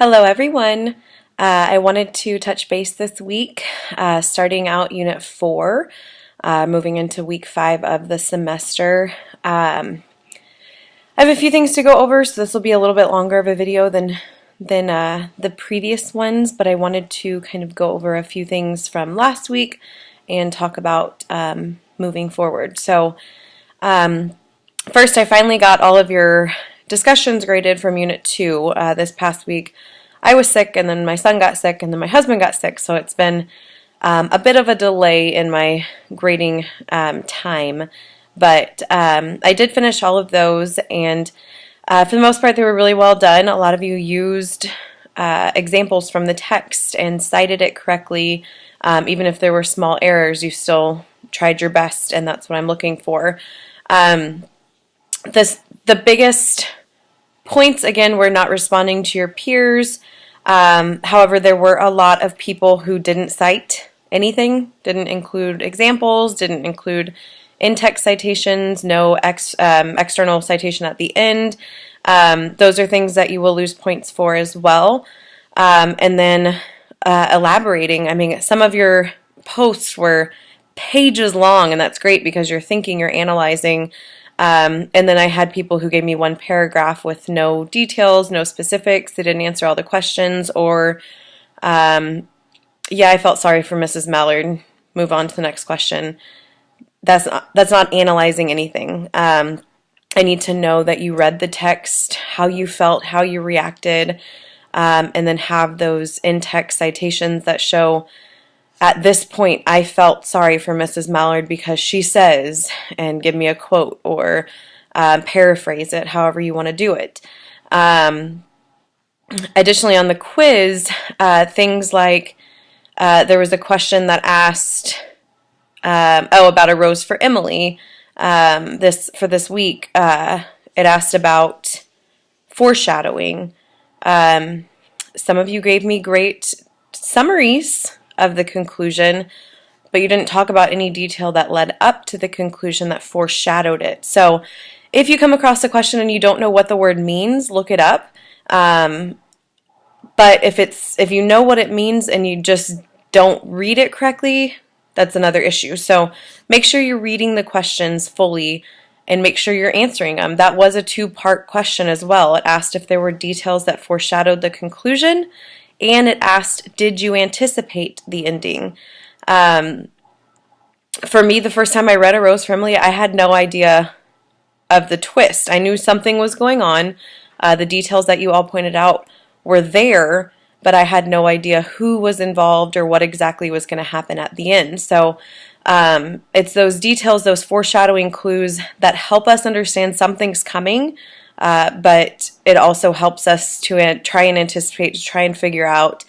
Hello, everyone. I wanted to touch base this week, starting out Unit 4, moving into week 5 of the semester. I have a few things to go over, so this will be a little bit longer of a video than the previous ones, but I wanted to kind of go over a few things from last week and talk about moving forward. So first, I finally got all of your discussions graded from Unit 2 this past week. I was sick, and then my son got sick, and then my husband got sick, so it's been a bit of a delay in my grading time. But I did finish all of those, and for the most part, they were really well done. A lot of you used examples from the text and cited it correctly. Even if there were small errors, you still tried your best, and that's what I'm looking for. The biggest points, again, were not responding to your peers. However, there were a lot of people who didn't cite anything, didn't include examples, didn't include in-text citations, no external citation at the end. Those are things that you will lose points for as well. And then elaborating. I mean, some of your posts were pages long, and that's great because you're thinking, you're analyzing. And then I had people who gave me one paragraph with no details, no specifics. They didn't answer all the questions, or, yeah, I felt sorry for Mrs. Mallard. Move on to the next question. That's not analyzing anything. I need to know that you read the text, how you felt, how you reacted, and then have those in-text citations that show, at this point, I felt sorry for Mrs. Mallard because she says, and give me a quote or paraphrase it, however you want to do it. Additionally, on the quiz, things like there was a question that asked, about a rose for Emily. This week, it asked about foreshadowing. Some of you gave me great summaries of the conclusion, but you didn't talk about any detail that led up to the conclusion that foreshadowed it. So if you come across a question and you don't know what the word means, look it up. But if you know what it means and you just don't read it correctly, that's another issue. So make sure you're reading the questions fully and make sure you're answering them. That was a two-part question as well. It asked if there were details that foreshadowed the conclusion, and it asked, did you anticipate the ending? For me, the first time I read A Rose for Emily, I had no idea of the twist. I knew something was going on. The details that you all pointed out were there, but I had no idea who was involved or what exactly was going to happen at the end. So it's those details, those foreshadowing clues that help us understand something's coming, but it also helps us to try and anticipate, to try and figure out.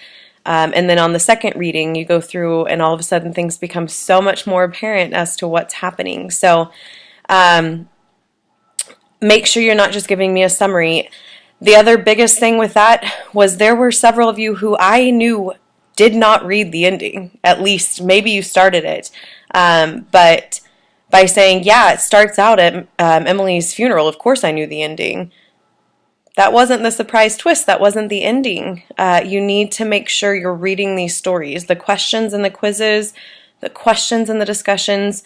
And then on the second reading, you go through and all of a sudden things become so much more apparent as to what's happening. So make sure you're not just giving me a summary. The other biggest thing with that was there were several of you who I knew did not read the ending. At least maybe you started it. But by saying, yeah, it starts out at Emily's funeral, of course I knew the ending. That wasn't the surprise twist. That wasn't the ending. You need to make sure you're reading these stories. The questions and the quizzes, the questions and the discussions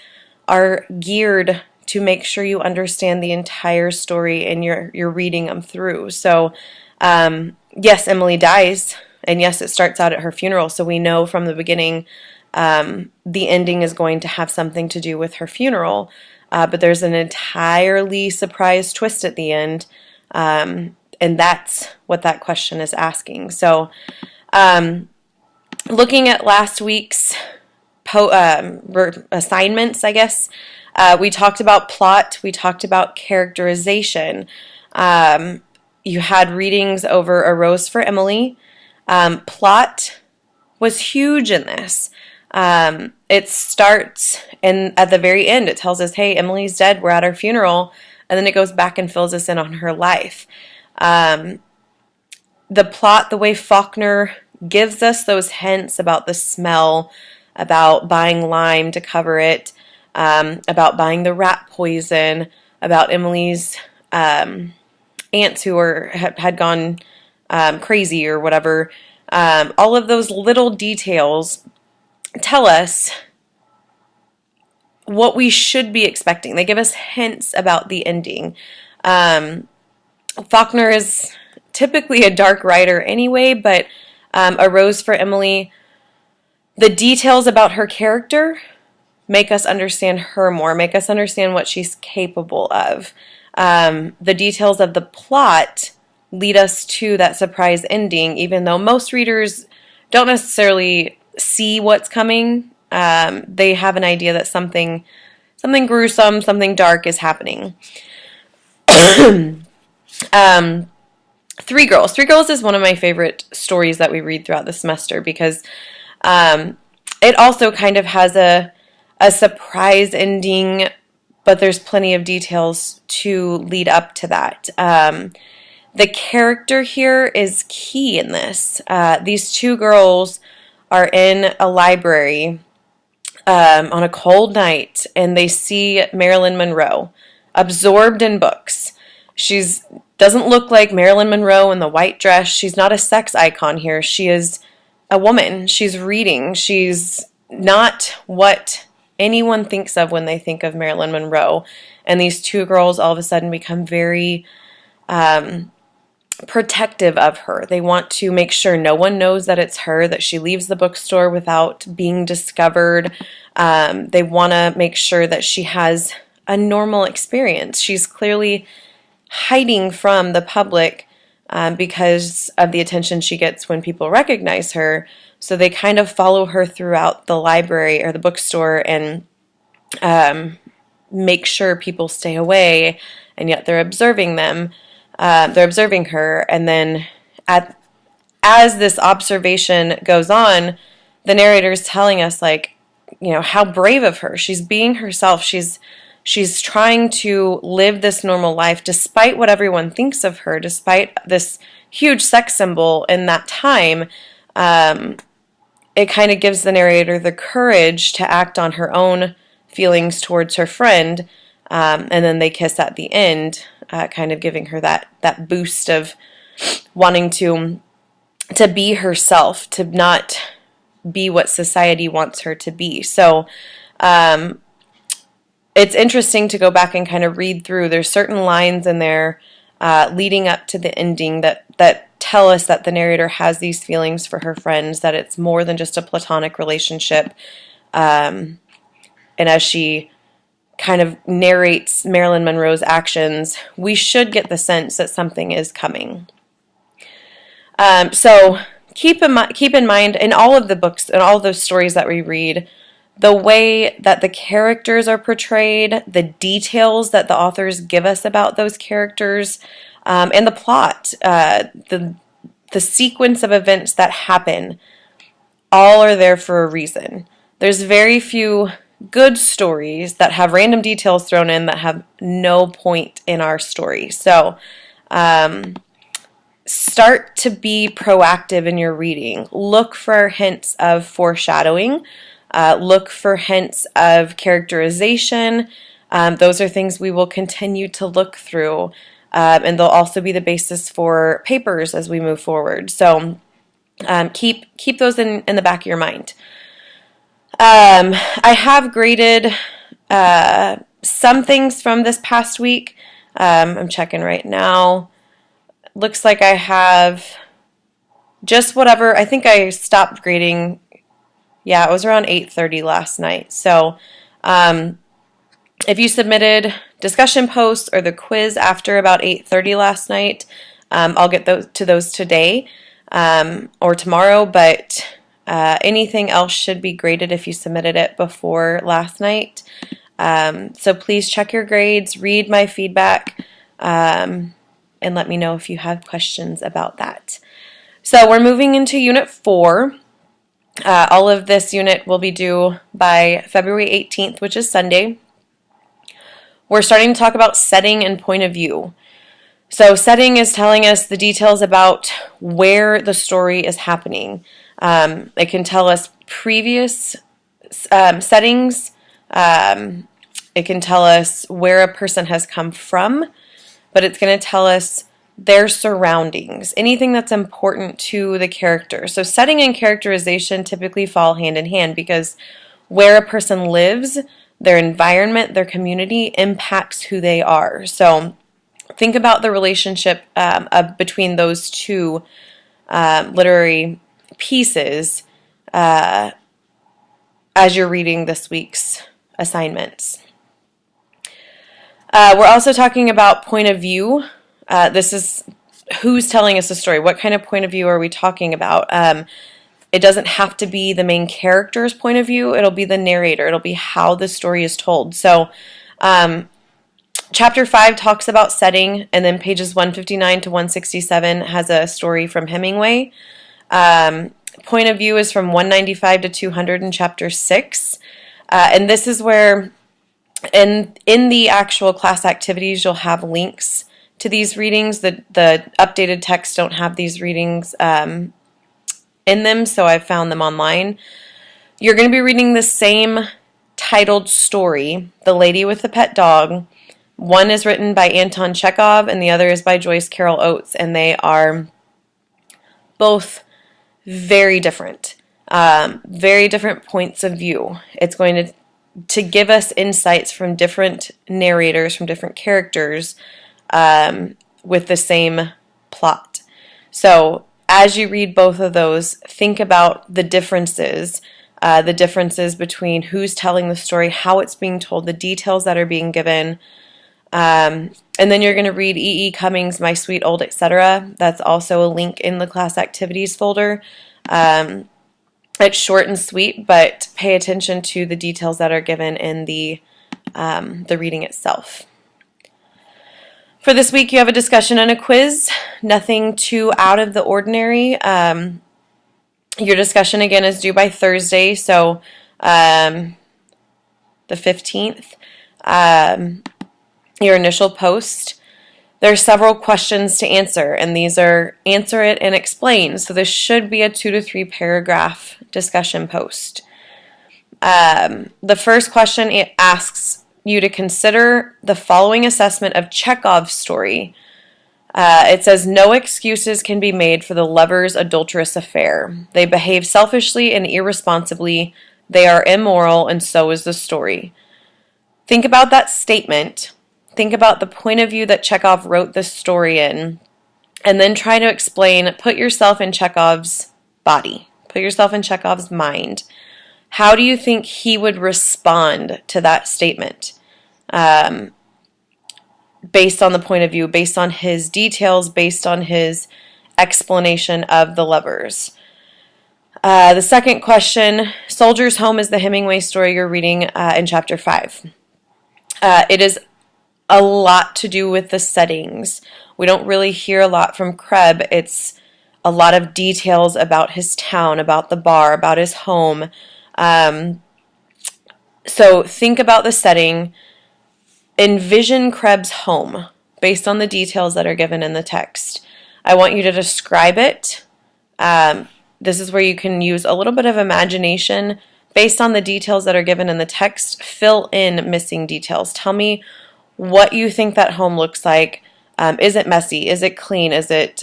are geared to make sure you understand the entire story and you're reading them through. So, yes, Emily dies, and yes, it starts out at her funeral, so we know from the beginning the ending is going to have something to do with her funeral, but there's an entirely surprise twist at the end, and that's what that question is asking. So, looking at last week's assignments, I guess, we talked about plot, we talked about characterization. You had readings over A Rose for Emily. Plot was huge in this. It starts, and at the very end, it tells us, hey, Emily's dead, we're at her funeral, and then it goes back and fills us in on her life. The plot, the way Faulkner gives us those hints about the smell, about buying lime to cover it, about buying the rat poison, about Emily's aunts who had gone crazy or whatever. All of those little details tell us what we should be expecting. They give us hints about the ending. Faulkner is typically a dark writer anyway, but A Rose for Emily, the details about her character make us understand her more, make us understand what she's capable of. The details of the plot lead us to that surprise ending, even though most readers don't necessarily see what's coming. They have an idea that something gruesome, something dark is happening. Three Girls. Three Girls is one of my favorite stories that we read throughout the semester because it also kind of has a surprise ending, but there's plenty of details to lead up to that. The character here is key in this. These two girls are in a library on a cold night, and they see Marilyn Monroe absorbed in books. She doesn't look like Marilyn Monroe in the white dress. She's not a sex icon here. She is a woman. She's reading. She's not what anyone thinks of when they think of Marilyn Monroe. And these two girls all of a sudden become very protective of her. They want to make sure no one knows that it's her, that she leaves the bookstore without being discovered. They want to make sure that she has a normal experience. She's clearly hiding from the public because of the attention she gets when people recognize her. So they kind of follow her throughout the library or the bookstore and make sure people stay away, and yet they're observing them. They're observing her, and then as this observation goes on, the narrator is telling us, like, how brave of her. She's being herself. She's trying to live this normal life despite what everyone thinks of her, despite this huge sex symbol in that time. It kind of gives the narrator the courage to act on her own feelings towards her friend, and then they kiss at the end, kind of giving her that boost of wanting to be herself, to not be what society wants her to be. So it's interesting to go back and kind of read through. There's certain lines in there leading up to the ending that tell us that the narrator has these feelings for her friends, that it's more than just a platonic relationship. And as she kind of narrates Marilyn Monroe's actions, we should get the sense that something is coming. So keep in mind, in all of the books and all of those stories that we read, the way that the characters are portrayed, the details that the authors give us about those characters, and the plot, the sequence of events that happen, all are there for a reason. There's very few good stories that have random details thrown in that have no point in our story. So start to be proactive in your reading. Look for hints of foreshadowing. Look for hints of characterization. Those are things we will continue to look through, and they'll also be the basis for papers as we move forward. So keep those in the back of your mind. I have graded some things from this past week. I'm checking right now. Looks like I have just whatever. I think I stopped grading. Yeah, it was around 8:30 last night. So if you submitted discussion posts or the quiz after about 8:30 last night, I'll get to those today or tomorrow, but anything else should be graded if you submitted it before last night. So please check your grades, read my feedback, and let me know if you have questions about that. So we're moving into Unit 4. All of this unit will be due by February 18th, which is Sunday. We're starting to talk about setting and point of view. So setting is telling us the details about where the story is happening. It can tell us previous settings. It can tell us where a person has come from, but it's going to tell us their surroundings, anything that's important to the character. So setting and characterization typically fall hand in hand because where a person lives, their environment, their community impacts who they are. So think about the relationship between those two literary pieces as you're reading this week's assignments. We're also talking about point of view. This is who's telling us the story. What kind of point of view are we talking about? It doesn't have to be the main character's point of view. It'll be the narrator. It'll be how the story is told. So chapter 5 talks about setting, and then pages 159 to 167 has a story from Hemingway. Point of view is from 195 to 200 in chapter 6. And this is where in the actual class activities, you'll have links to these readings. The updated texts don't have these readings in them, so I've found them online. You're going to be reading the same titled story, The Lady with the Pet Dog. One is written by Anton Chekhov, and the other is by Joyce Carol Oates, and they are both very different points of view. It's going to give us insights from different narrators, from different characters, with the same plot. So as you read both of those, think about the differences between who's telling the story, how it's being told, the details that are being given. And then you're going to read E.E. Cummings' My Sweet Old Etc. That's also a link in the class activities folder. It's short and sweet, but pay attention to the details that are given in the reading itself. For this week, you have a discussion and a quiz. Nothing too out of the ordinary. Your discussion, again, is due by Thursday, so the 15th. Your initial post. There are several questions to answer, and these are answer it and explain. So this should be a 2 to 3 paragraph discussion post. The first question, it asks you to consider the following assessment of Chekhov's story. It says, no excuses can be made for the lovers' adulterous affair. They behave selfishly and irresponsibly. They are immoral, and so is the story. Think about that statement. Think about the point of view that Chekhov wrote this story in, and then try to explain, put yourself in Chekhov's body, put yourself in Chekhov's mind. How do you think he would respond to that statement? Based on the point of view, based on his details, based on his explanation of the lovers. The second question, Soldier's Home is the Hemingway story you're reading in chapter 5. It is a lot to do with the settings. We don't really hear a lot from Kreb. It's a lot of details about his town, about the bar, about his home. So think about the setting. Envision Krebs' home based on the details that are given in the text. I want you to describe it. This is where you can use a little bit of imagination based on the details that are given in the text. Fill in missing details. Tell me what you think that home looks like. Is it messy? Is it clean? Is there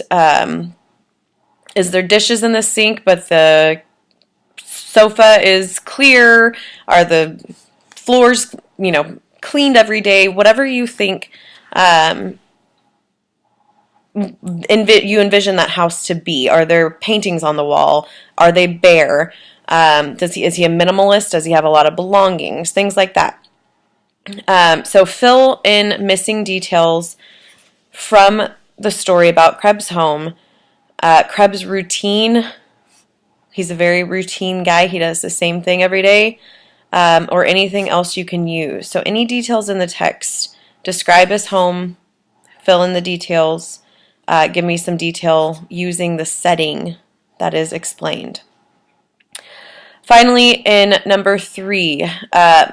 dishes in the sink but the sofa is clear? Are the floors, cleaned every day? Whatever you think you envision that house to be. Are there paintings on the wall? Are they bare? Is he a minimalist? Does he have a lot of belongings? Things like that. So fill in missing details from the story about Krebs' home. Krebs' routine. He's a very routine guy. He does the same thing every day. Or anything else you can use. So any details in the text. Describe his home. Fill in the details. Give me some detail using the setting that is explained. Finally, in number 3,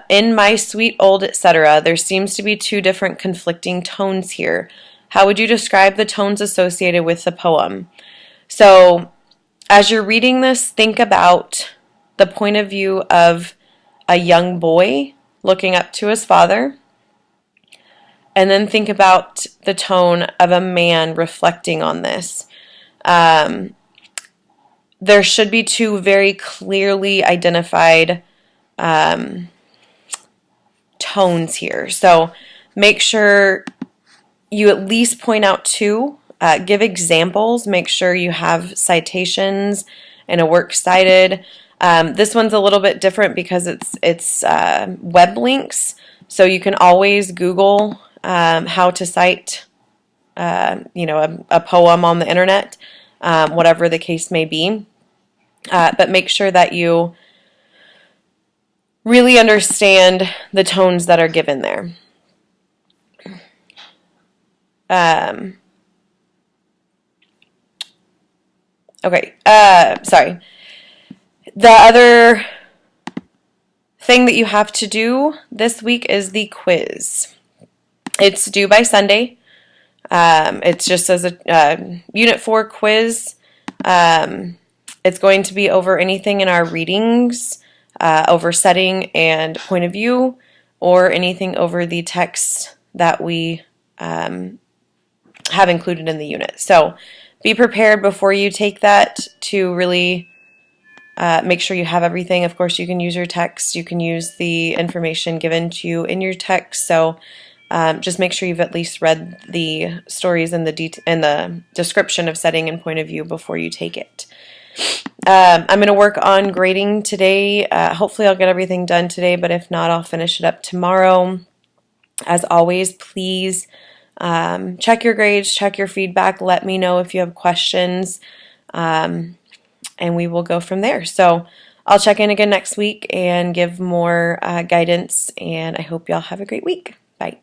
in My Sweet Old Etc., there seems to be 2 different conflicting tones here. How would you describe the tones associated with the poem? So, as you're reading this, think about the point of view of a young boy looking up to his father, And then think about the tone of a man reflecting on this. There should be two very clearly identified tones here. So make sure you at least point out two. Give examples. Make sure you have citations and a works cited. This one's a little bit different because it's web links. So you can always Google how to cite a poem on the internet, whatever the case may be. But make sure that you really understand the tones that are given there. Okay, sorry. The other thing that you have to do this week is the quiz. It's due by Sunday. It's just as a Unit 4 quiz. It's going to be over anything in our readings, over setting and point of view, or anything over the text that we have included in the unit. So be prepared before you take that to really make sure you have everything. Of course, you can use your text. You can use the information given to you in your text. So just make sure you've at least read the stories and the description of setting and point of view before you take it. I'm going to work on grading today. Hopefully I'll get everything done today, but if not, I'll finish it up tomorrow. As always, please check your grades, check your feedback, let me know if you have questions, and we will go from there. So I'll check in again next week and give more guidance, and I hope y'all have a great week. Bye.